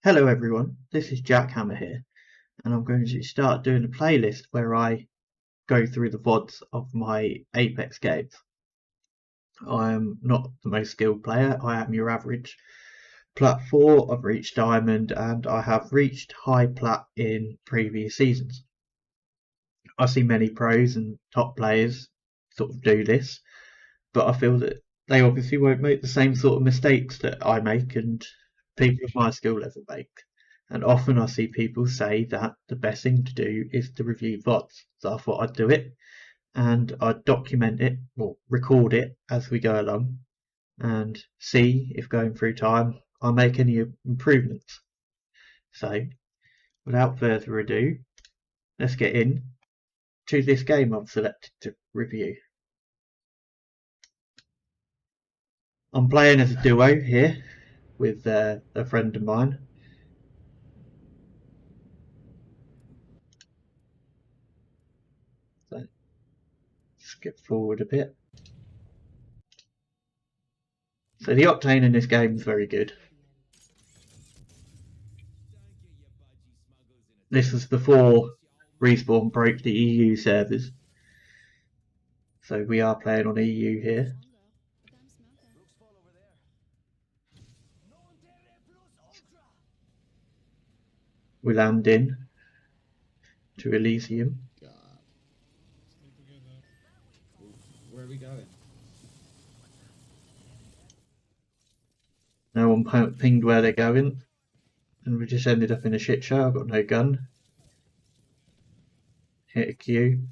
Hello everyone, this is Jackhammer here, and I'm going to start doing a playlist where I go through the VODs of my Apex games. I am not the most skilled player, I am your average Plat 4, I've reached Diamond, and I have reached High Plat in previous seasons. I see many pros and top players sort of do this, but I feel that they obviously won't make the same sort of mistakes that I make and people of my skill level make. And often I see people say that the best thing to do is to review VODs. So I thought I'd do it and I'd document it or record it as we go along and see if going through time I make any improvements. So without further ado, let's get in to this game I've selected to review. I'm playing as a duo here with a friend of mine. So skip forward a bit. So the octane in this game is very good. This was before Respawn broke the EU servers. So we are playing on EU here. We land in to Elysium. Where are we going? No one pinged where they're going, and we just ended up in a shit show. I've got no gun. Hit a queue.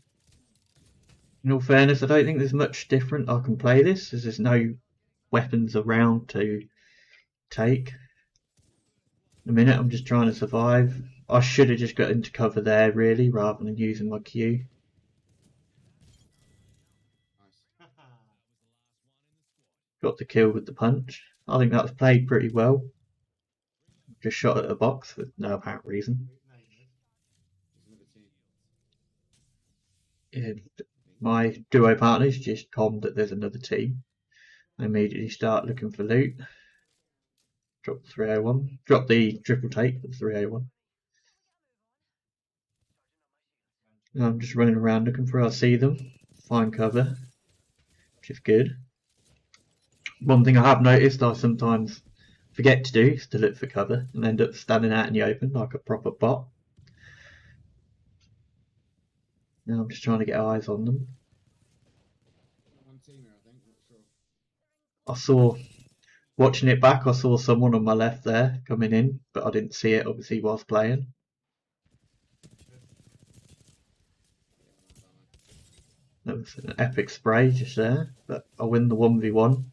In all fairness, I don't think there's much different I can play this, as there's no weapons around to take. In a minute, I'm just trying to survive. I should have just got into cover there, really, rather than using my queue. Got the kill with the punch. I think that was played pretty well. Just shot at a box with no apparent reason. And my duo partners just commed that there's another team. I immediately start looking for loot. Drop the 301. Drop the triple take for the 301. And I'm just running around looking for I see them. Find cover, which is good. One thing I have noticed I sometimes forget to do is to look for cover and end up standing out in the open like a proper bot. Now I'm just trying to get eyes on them. I saw, watching it back, I saw someone on my left there coming in, but I didn't see it obviously whilst playing. That was an epic spray just there, but I win the 1v1.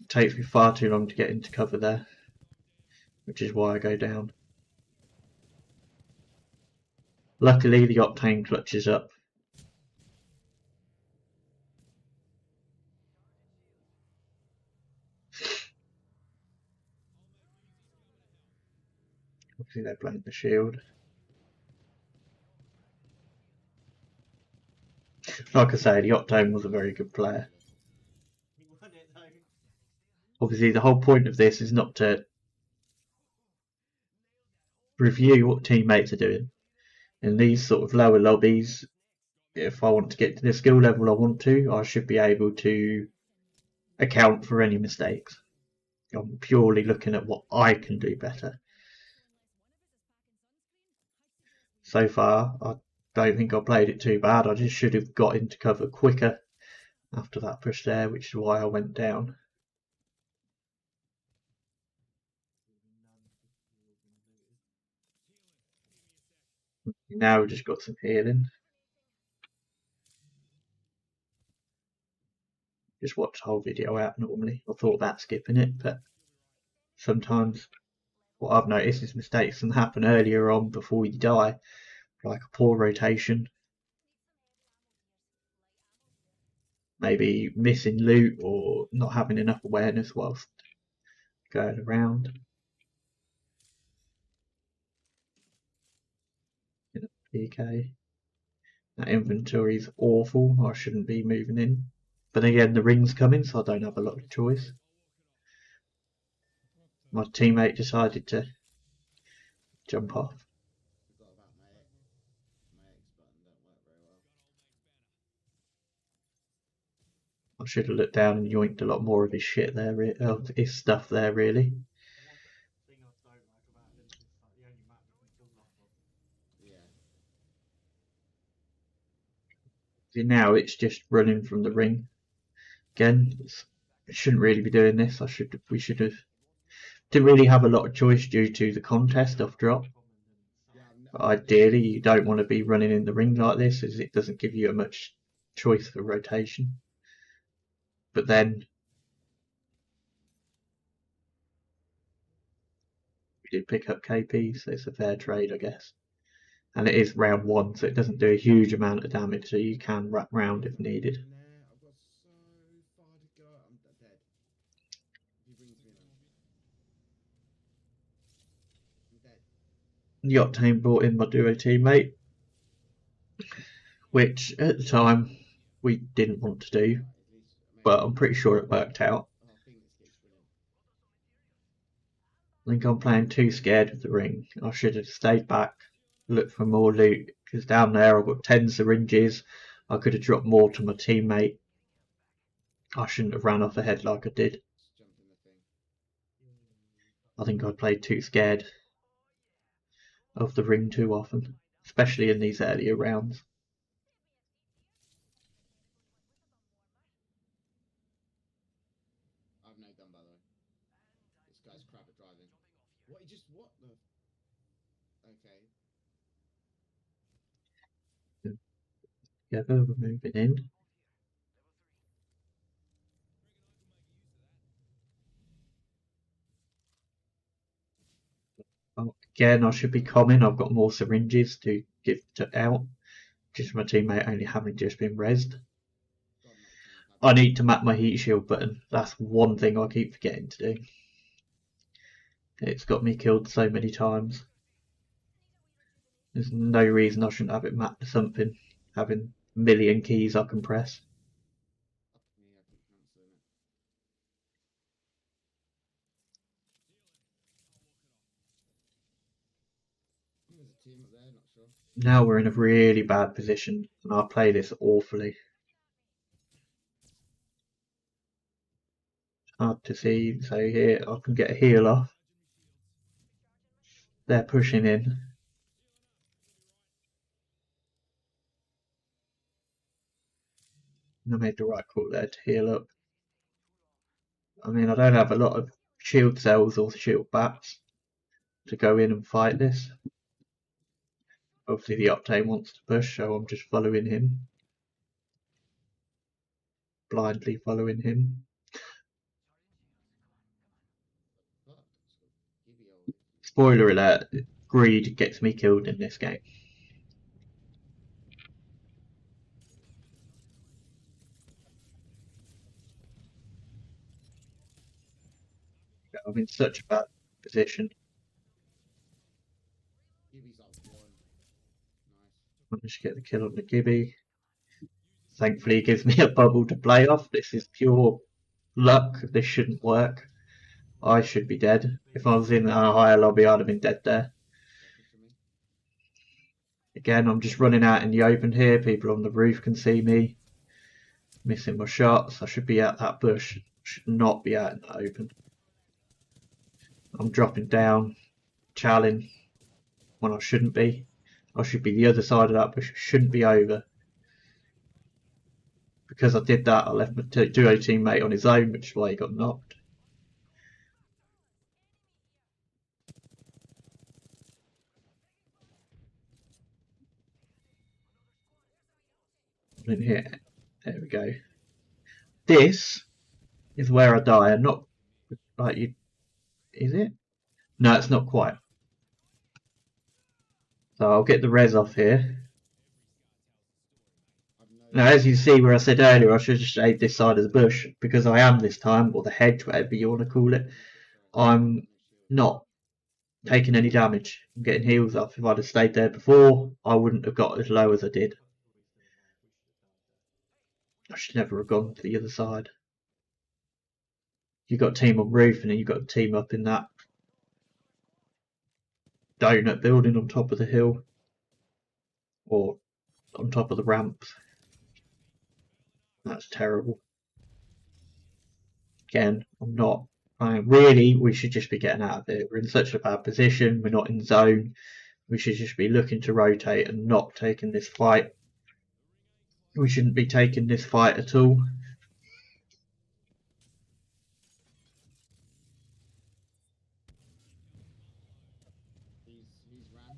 It takes me far too long to get into cover there, which is why I go down. Luckily the octane clutches up. Obviously they plant the shield. Like I say, the octane was a very good player. Obviously the whole point of this is not to review what teammates are doing. In these sort of lower lobbies, if I want to get to the skill level I want to, I should be able to account for any mistakes. I'm purely looking at what I can do better. So far, I don't think I played it too bad. I just should have got into cover quicker after that push there, which is why I went down. Now we've just got some healing. Just watch the whole video out normally. I thought about skipping it, but sometimes what I've noticed is mistakes can happen earlier on before you die, like a poor rotation, maybe missing loot or not having enough awareness whilst going around. PK. That inventory's awful. I shouldn't be moving in. But again, the ring's coming, so I don't have a lot of choice. My teammate decided to jump off. Forgot about my X button don't work very well. I should have looked down and yoinked a lot more of his shit there, of his stuff there, really. Yeah. See, now it's just running from the ring. Again, I shouldn't really be doing this. We should have. Didn't really have a lot of choice due to the contest off drop. Yeah, But ideally, you don't want to be running in the ring like this, as it doesn't give you much choice for rotation. But then we did pick up KP, so it's a fair trade, I guess. And it is round 1, so it doesn't do a huge amount of damage, so you can wrap round if needed. I've got so far to go. I'm dead. If he brings me in, I'm dead. The Octane brought in my duo teammate, which at the time we didn't want to do, but I'm pretty sure it worked out. Oh, I think this game's brilliant. I think I'm playing too scared of the ring. I should have stayed back, looked for more loot, because down there I've got 10 syringes. I could have dropped more to my teammate. I shouldn't have ran off ahead like I did. Just jumped in the thing. I think I played too scared of the ring too often, especially in these earlier rounds. I've no gun, by the way. This guy's crap at driving. What? He just what the? Okay. Together, we're moving in. Again, I should be common. I've got more syringes to give out. Just my teammate only having just been rezzed. I need to map my heat shield button. That's one thing I keep forgetting to do. It's got me killed so many times. There's no reason I shouldn't have it mapped to something. Having a million keys I can press. There's a team up there, not sure. Now we're in a really bad position, and I play this awfully. Hard to see, so here I can get a heal off. They're pushing in. And I made the right call there to heal up. I mean, I don't have a lot of shield cells or shield bats to go in and fight this. Obviously the Octane wants to push, so I'm just following him. Blindly following him. Spoiler alert, greed gets me killed in this game. I'm in such a bad position. Gibby's up one. Nice. Managed to get the kill on the Gibby. Thankfully he gives me a bubble to play off. This is pure luck. This shouldn't work. I should be dead. If I was in a higher lobby, I'd have been dead there. Again, I'm just running out in the open here. People on the roof can see me. Missing my shots. I should be at that bush. Should not be out in the open. I'm dropping down, challenging when I shouldn't be. I should be the other side of that bush. Shouldn't be over. Because I did that, I left my duo teammate on his own, which is why he got knocked. In here, there we go. This is where I die, and not like you. Is it? No, it's not quite. So I'll get the res off here. Now, as you see where I said earlier, I should have stayed this side of the bush, because I am this time, or the hedge, whatever you want to call it. I'm not taking any damage. I'm getting heals off. If I'd have stayed there before, I wouldn't have got as low as I did. I should never have gone to the other side. You got a team on roof, and then you got a team up in that donut building on top of the hill or on top of the ramps. That's terrible. Again, really, we should just be getting out of it. We're in such a bad position. We're not in zone. We should just be looking to rotate and not taking this fight. We shouldn't be taking this fight at all. He's ran.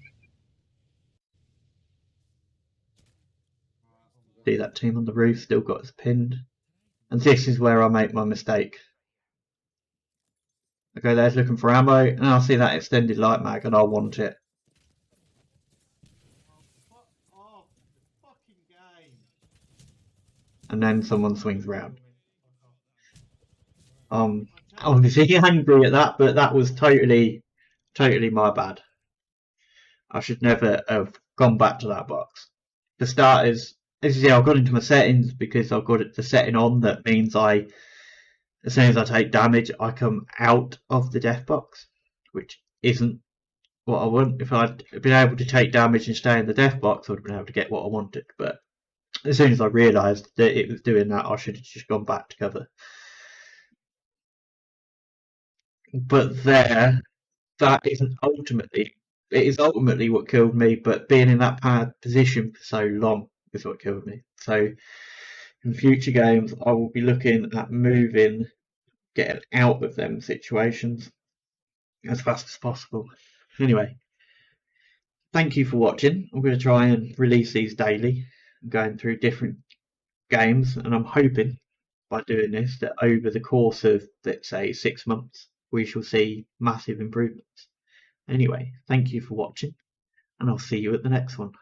See that team on the roof still got us pinned. And this is where I make my mistake. I go there looking for ammo, and I'll see that extended light mag, and I'll want it. Oh, fucking game. And then someone swings around. Obviously angry at that, but that was totally my bad. I should never have gone back to that box. For starters, as you see, I've got into my settings because I've got the setting on that means as soon as I take damage, I come out of the death box, which isn't what I want. If I'd been able to take damage and stay in the death box, I would have been able to get what I wanted. But as soon as I realised that it was doing that, I should have just gone back to cover. But that isn't ultimately. It is ultimately what killed me, but being in that bad position for so long is what killed me. So in future games, I will be looking at getting out of them situations as fast as possible. Anyway, thank you for watching. I'm going to try and release these daily, going through different games, and I'm hoping by doing this that over the course of, let's say, 6 months, we shall see massive improvements. Anyway, thank you for watching, and I'll see you at the next one.